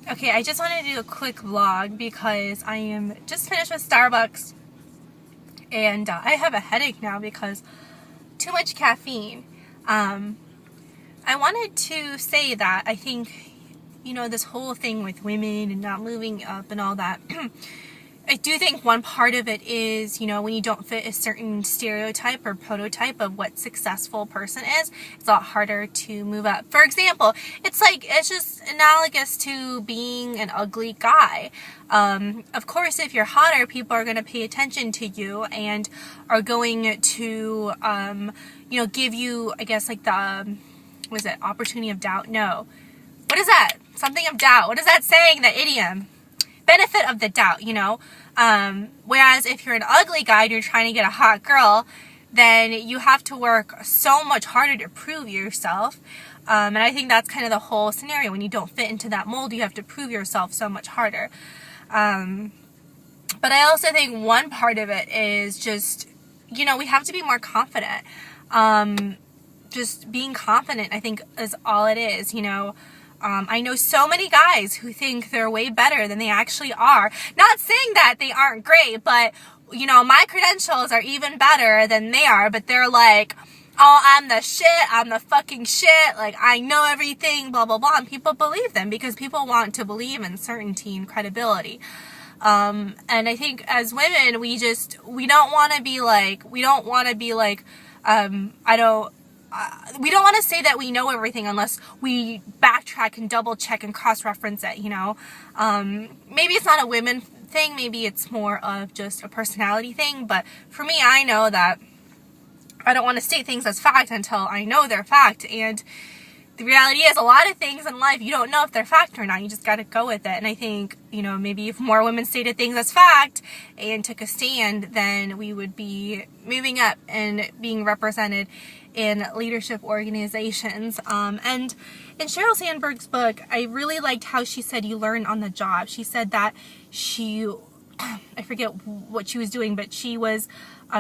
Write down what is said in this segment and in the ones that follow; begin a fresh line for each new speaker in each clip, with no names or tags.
Okay, I just wanted to do a quick vlog because I am just finished with Starbucks and I have a headache now because too much caffeine. I wanted to say that I think, this whole thing with women and not moving up and all that, I do think one part of it is, when you don't fit a certain stereotype or prototype of what successful person is, it's a lot harder to move up. For example, it's just analogous to being an ugly guy. Of course, if you're hotter, people are going to pay attention to you and are going to, give you, I guess, opportunity of doubt? No. What is that? Something of doubt. What is that saying, that idiom? Benefit of the doubt, whereas if you're an ugly guy and you're trying to get a hot girl, then you have to work so much harder to prove yourself. And I think that's kind of the whole scenario. When you don't fit into that mold, you have to prove yourself so much harder. But I also think one part of it is just, we have to be more confident. Just being confident, I think, is all it is, I know so many guys who think they're way better than they actually are. Not saying that they aren't great, but, my credentials are even better than they are. But they're like, oh, I'm the shit, I'm the fucking shit, I know everything, blah, blah, blah. And people believe them because people want to believe in certainty and credibility. And I think as women, we don't want to be like, we don't want to say that we know everything unless we backtrack and double check and cross-reference it, Maybe it's not a women thing, maybe it's more of just a personality thing, but for me, I know that I don't want to state things as fact until I know they're fact, and the reality is a lot of things in life, you don't know if they're fact or not, you just gotta go with it. And I think, maybe if more women stated things as fact and took a stand, then we would be moving up and being represented in leadership organizations. And in Sheryl Sandberg's book, I really liked how she said you learn on the job. She said that I forget what she was doing, but she was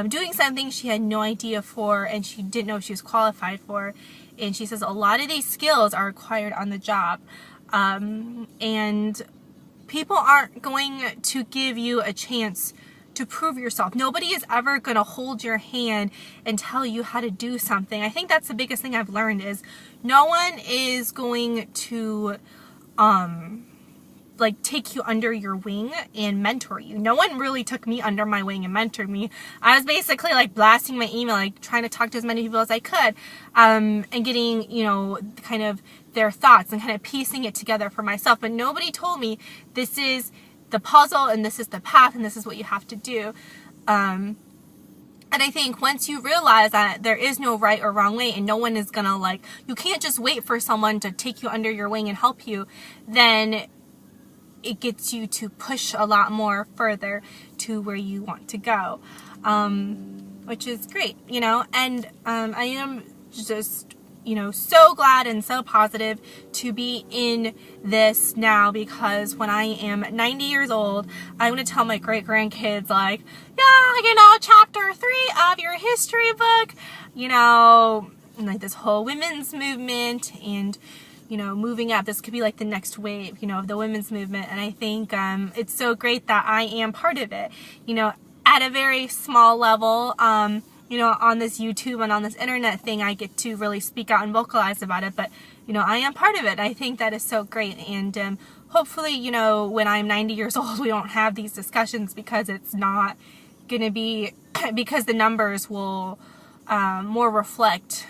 doing something she had no idea for and she didn't know if she was qualified for. And she says a lot of these skills are acquired on the job. And people aren't going to give you a chance to prove yourself. Nobody is ever going to hold your hand and tell you how to do something. I think that's the biggest thing I've learned is no one is going to take you under your wing and mentor you. No one really took me under my wing and mentored me. I was basically blasting my email, trying to talk to as many people as I could, and getting, kind of their thoughts and kind of piecing it together for myself. But nobody told me this is the puzzle and this is the path and this is what you have to do. And I think once you realize that there is no right or wrong way and no one is gonna you can't just wait for someone to take you under your wing and help you, then it gets you to push a lot more further to where you want to go, which is great, and I am just, so glad and so positive to be in this now, because when I am 90 years old, I'm going to tell my great-grandkids, chapter 3 of your history book, and this whole women's movement and moving up. This could be the next wave, of the women's movement. And I think it's so great that I am part of it, at a very small level, on this YouTube and on this internet thing, I get to really speak out and vocalize about it. But, I am part of it. I think that is so great. And hopefully, when I'm 90 years old, we don't have these discussions because it's not going to be, because the numbers will more reflect,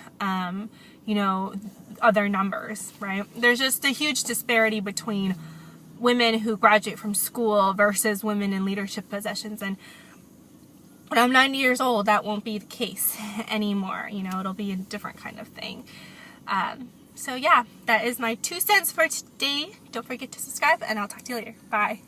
other numbers, right? There's just a huge disparity between women who graduate from school versus women in leadership positions. And when I'm 90 years old, that won't be the case anymore. It'll be a different kind of thing. So yeah, that is my 2 cents for today. Don't forget to subscribe and I'll talk to you later. Bye.